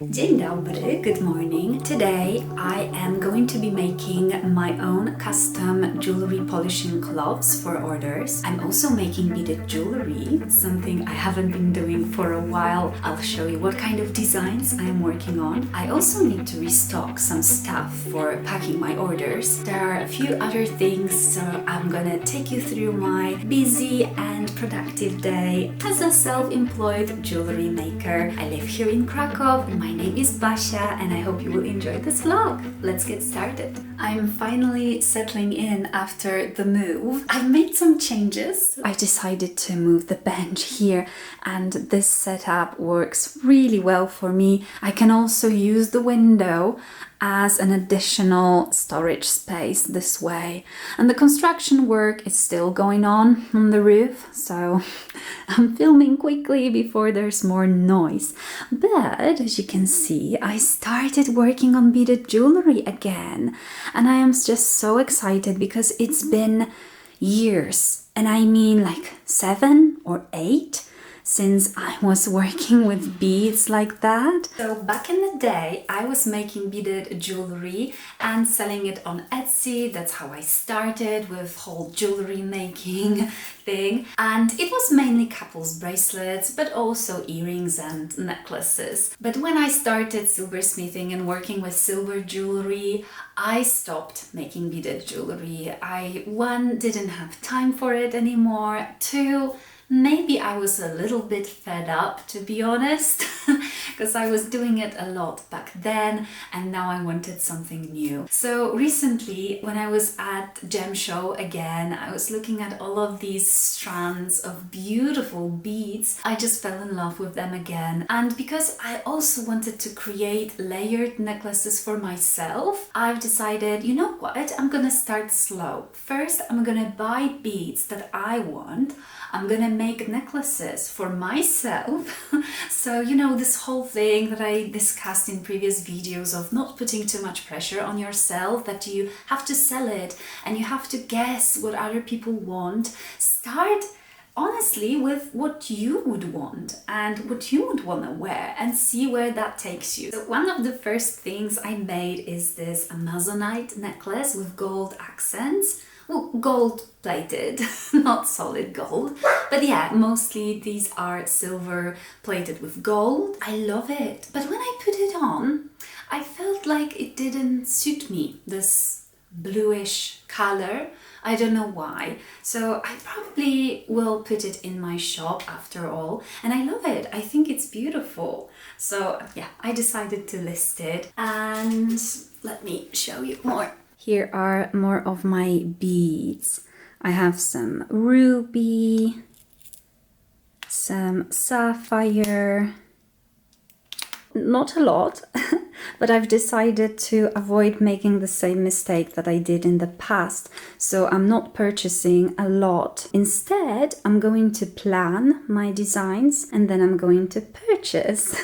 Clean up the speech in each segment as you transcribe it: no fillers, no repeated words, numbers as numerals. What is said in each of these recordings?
Dzień dobry, good morning. Today I am going to be making my own custom jewelry polishing cloths for orders. I'm also making beaded jewelry, something I haven't been doing for a while. I'll show you what kind of designs I am working on. I also need to restock some stuff for packing my orders. There are a few other things, so I'm gonna take you through my busy and productive day as a self-employed jewelry maker. I live here in Krakow. My name is Basia and I hope you will enjoy this vlog. Let's get started. I'm finally settling in after the move. I've made some changes. I decided to move the bench here and this setup works really well for me. I can also use the window as an additional storage space this way. And the construction work is still going on the roof, so I'm filming quickly before there's more noise. But as you can see, I started working on beaded jewelry again. And I am just so excited because it's been years, and I mean like 7 or 8 since I was working with beads like that. So back in the day, I was making beaded jewelry and selling it on Etsy. That's how I started with whole jewelry making thing. And it was mainly couples bracelets, but also earrings and necklaces. But when I started silversmithing and working with silver jewelry, I stopped making beaded jewelry. One, didn't have time for it anymore. 2, maybe I was a little bit fed up, to be honest, because I was doing it a lot back then and now I wanted something new. So recently, when I was at Gem Show again, I was looking at all of these strands of beautiful beads. I just fell in love with them again. And because I also wanted to create layered necklaces for myself, I've decided, you know what, I'm gonna start slow. First, I'm gonna buy beads that I want. I'm gonna make necklaces for myself. So, you know, this whole thing that I discussed in previous videos of not putting too much pressure on yourself, that you have to sell it and you have to guess what other people want. Start honestly with what you would want and what you would want to wear and see where that takes you. So one of the first things I made is this Amazonite necklace with gold accents. Well, gold plated, not solid gold. But yeah, mostly these are silver plated with gold. I love it. But when I put it on, I felt like it didn't suit me, this bluish color. I don't know why. So I probably will put it in my shop after all. And I love it. I think it's beautiful. So yeah, I decided to list it. And let me show you more. Here are more of my beads. I have some ruby, some sapphire, not a lot, but I've decided to avoid making the same mistake that I did in the past. So I'm not purchasing a lot. Instead, I'm going to plan my designs and then I'm going to purchase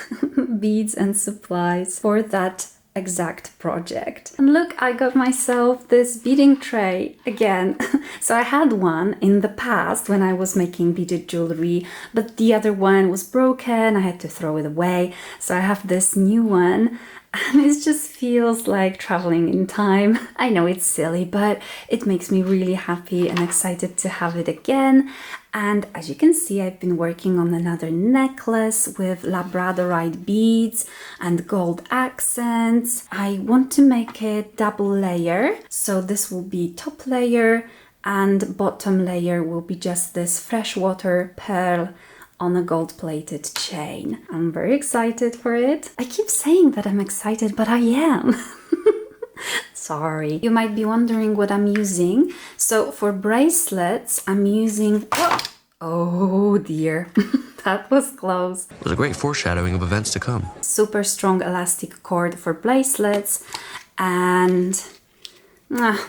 beads and supplies for that exact project. And look, I got myself this beading tray again. So I had one in the past when I was making beaded jewelry, but the other one was broken. I had to throw it away. So I have this new one and it just feels like traveling in time. I know it's silly, but it makes me really happy and excited to have it again. And as you can see, I've been working on another necklace with labradorite beads and gold accents. I want to make it double layer. So this will be top layer and bottom layer will be just this freshwater pearl on a gold-plated chain. I'm very excited for it. I keep saying that I'm excited, but I am. Sorry. You might be wondering what I'm using. So for bracelets, I'm using... Oh dear, that was close. It was a great foreshadowing of events to come. Super strong elastic cord for bracelets and...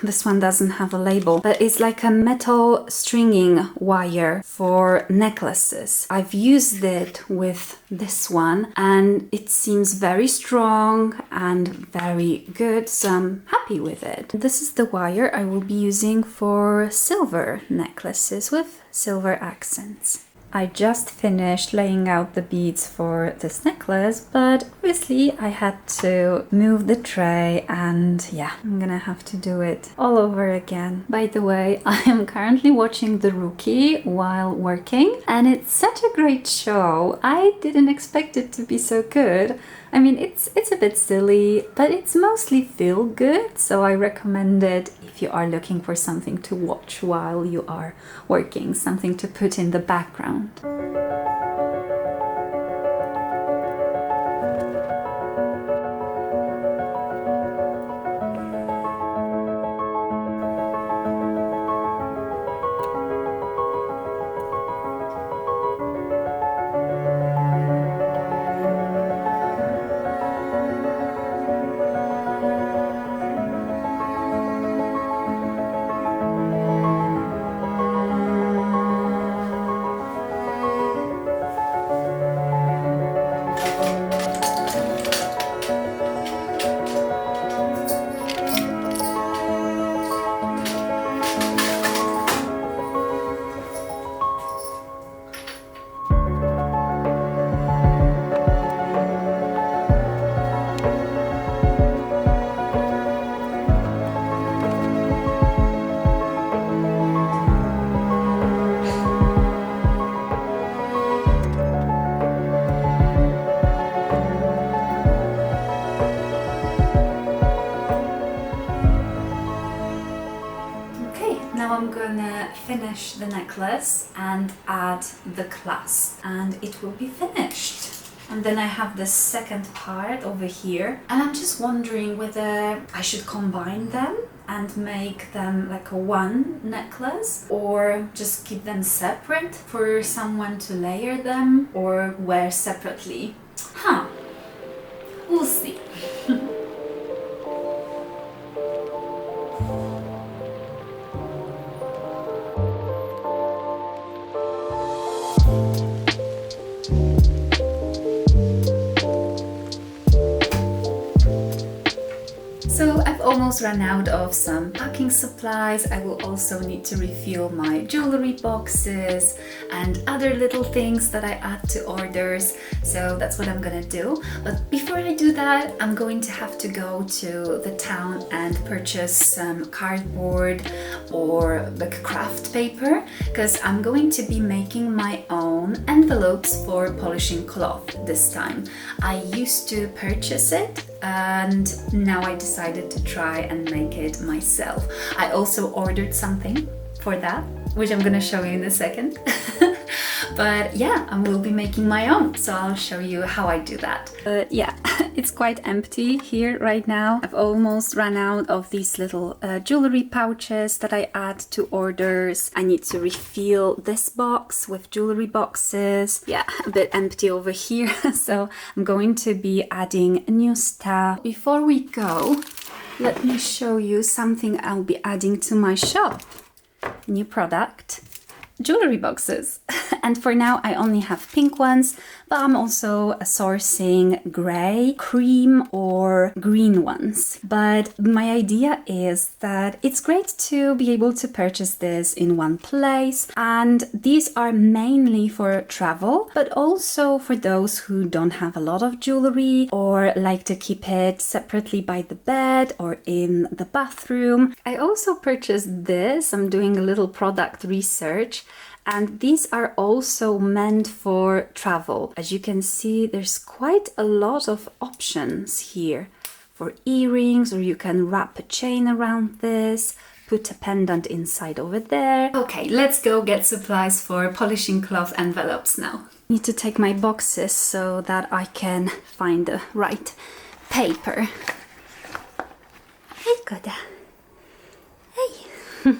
this one doesn't have a label, but it's like a metal stringing wire for necklaces. I've used it with this one and it seems very strong and very good, so I'm happy with it. This is the wire I will be using for silver necklaces with silver accents. I just finished laying out the beads for this necklace, but obviously I had to move the tray and yeah, I'm gonna have to do it all over again. By the way, I am currently watching The Rookie while working and it's such a great show. I didn't expect it to be so good. I mean, it's a bit silly, but it's mostly feel good, so I recommend it if you are looking for something to watch while you are working, something to put in the background. Now I'm gonna finish the necklace and add the clasp and it will be finished. And then I have the second part over here and I'm just wondering whether I should combine them and make them like a one necklace or just keep them separate for someone to layer them or wear separately. We'll see. So I've almost run out of some packing supplies. I will also need to refill my jewelry boxes and other little things that I add to orders. So that's what I'm gonna do. But before I do that, I'm going to have to go to the town and purchase some cardboard or like craft paper because I'm going to be making my own envelopes for polishing cloth this time. I used to purchase it and now I decided to try and make it myself. I also ordered something for that, which I'm gonna show you in a second. But yeah, I will be making my own, so I'll show you how I do that. But yeah, it's quite empty here right now. I've almost run out of these little jewelry pouches that I add to orders. I need to refill this box with jewelry boxes. Yeah, a bit empty over here, so I'm going to be adding new stuff. Before we go, let me show you something I'll be adding to my shop. New product. Jewelry boxes. And for now I only have pink ones, but I'm also sourcing gray, cream or green ones. But my idea is that it's great to be able to purchase this in one place, and these are mainly for travel, but also for those who don't have a lot of jewelry or like to keep it separately by the bed or in the bathroom. I also purchased this. I'm doing a little product research. And these are also meant for travel. As you can see, there's quite a lot of options here for earrings, or you can wrap a chain around this, put a pendant inside over there. Okay, let's go get supplies for polishing cloth envelopes now. Need to take my boxes so that I can find the right paper. Hey, Koda. Hey.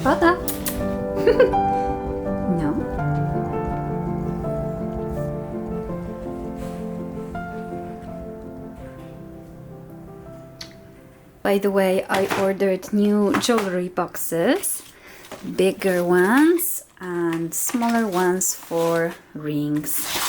Voila! No? By the way, I ordered new jewelry boxes, bigger ones and smaller ones for rings.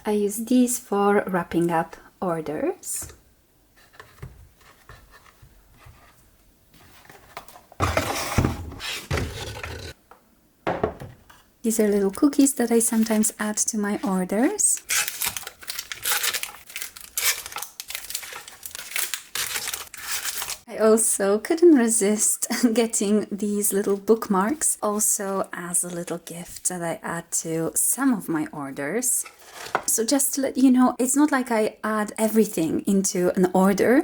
I use these for wrapping up orders. These are little cookies that I sometimes add to my orders. I also couldn't resist getting these little bookmarks, also as a little gift that I add to some of my orders. So just to let you know, it's not like I add everything into an order.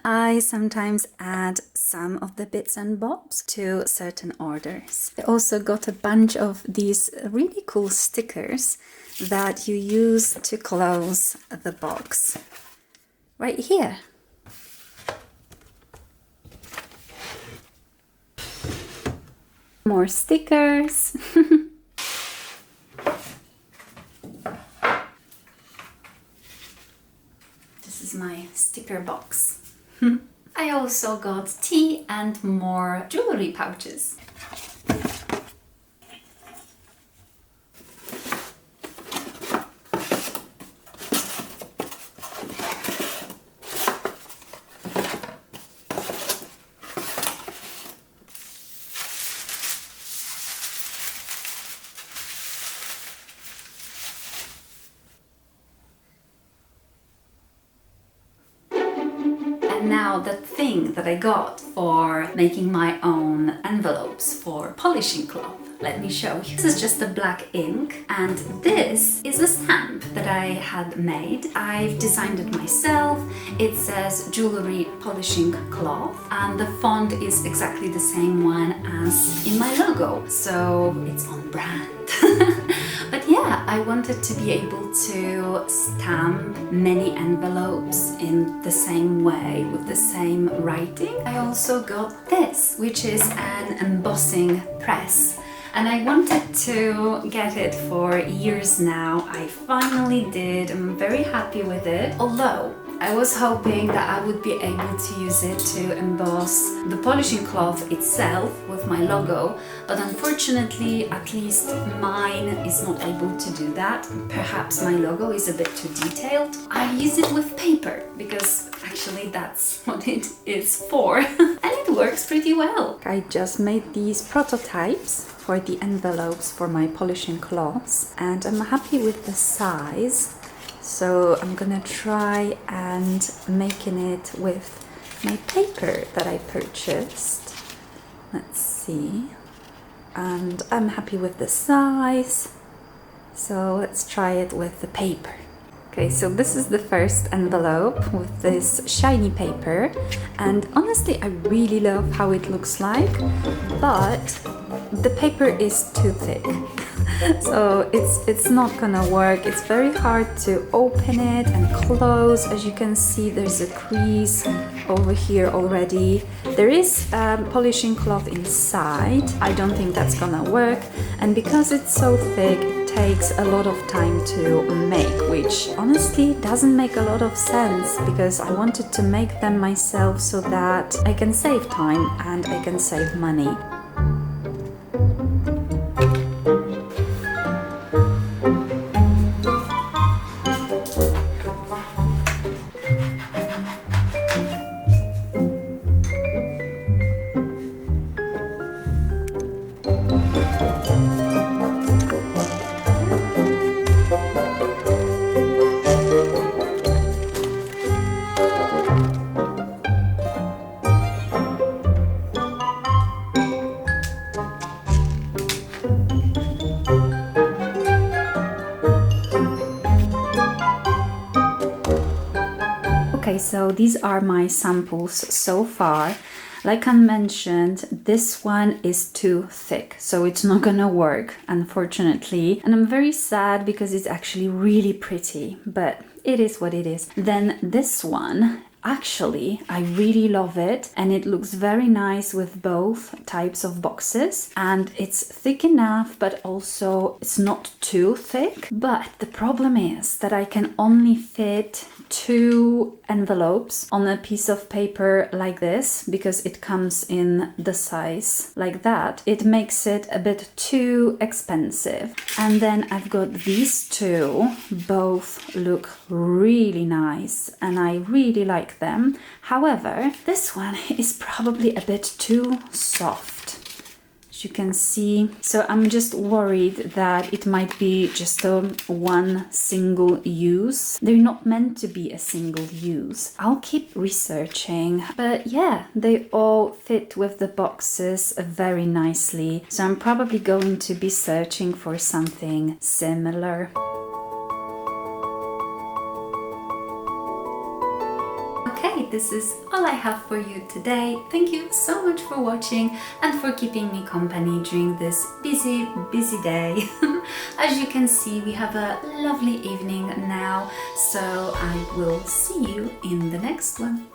I sometimes add some of the bits and bobs to certain orders. I also got a bunch of these really cool stickers that you use to close the box. Right here. More stickers. This is my sticker box. I also got tea and more jewelry pouches. And now the thing that I got for making my own envelopes for polishing cloth. Let me show you. This is just a black ink, and this is a stamp that I had made. I've designed it myself. It says jewelry polishing cloth, and the font is exactly the same one as in my logo, so it's on brand. But yeah, I wanted to be able to stamp many envelopes in the same way with the same writing. I also got this, which is an embossing press. And I wanted to get it for years now. I finally did. I'm very happy with it. Although I was hoping that I would be able to use it to emboss the polishing cloth itself with my logo, but unfortunately, at least mine is not able to do that. Perhaps my logo is a bit too detailed. I use it with paper because actually that's what it is for. And it works pretty well. I just made these prototypes for the envelopes for my polishing cloths, and I'm happy with the size. So I'm gonna try and making it with my paper that I purchased. Let's see. And I'm happy with the size. So let's try it with the paper. Okay, so this is the first envelope with this shiny paper. And honestly, I really love how it looks like, but the paper is too thick. So it's not gonna work. It's very hard to open it and close. As you can see, there's a crease over here already. There is polishing cloth inside. I don't think that's gonna work. And because it's so thick, it takes a lot of time to make, which honestly doesn't make a lot of sense because I wanted to make them myself so that I can save time and I can save money. Okay, so these are my samples so far. Like I mentioned, this one is too thick, so it's not gonna work, unfortunately. And I'm very sad because it's actually really pretty, but it is what it is. Then this one, actually, I really love it, and it looks very nice with both types of boxes, and it's thick enough, but also it's not too thick. But the problem is that I can only fit 2 envelopes on a piece of paper like this, because it comes in the size like that. It makes it a bit too expensive. And then I've got these two, both look really nice and I really like them. However, this one is probably a bit too soft, as you can see. So I'm just worried that it might be just a one single use. They're not meant to be a single use. I'll keep researching, but yeah, they all fit with the boxes very nicely. So I'm probably going to be searching for something similar. Okay, this is all I have for you today. Thank you so much for watching and for keeping me company during this busy day. As you can see, we have a lovely evening now, so I will see you in the next one.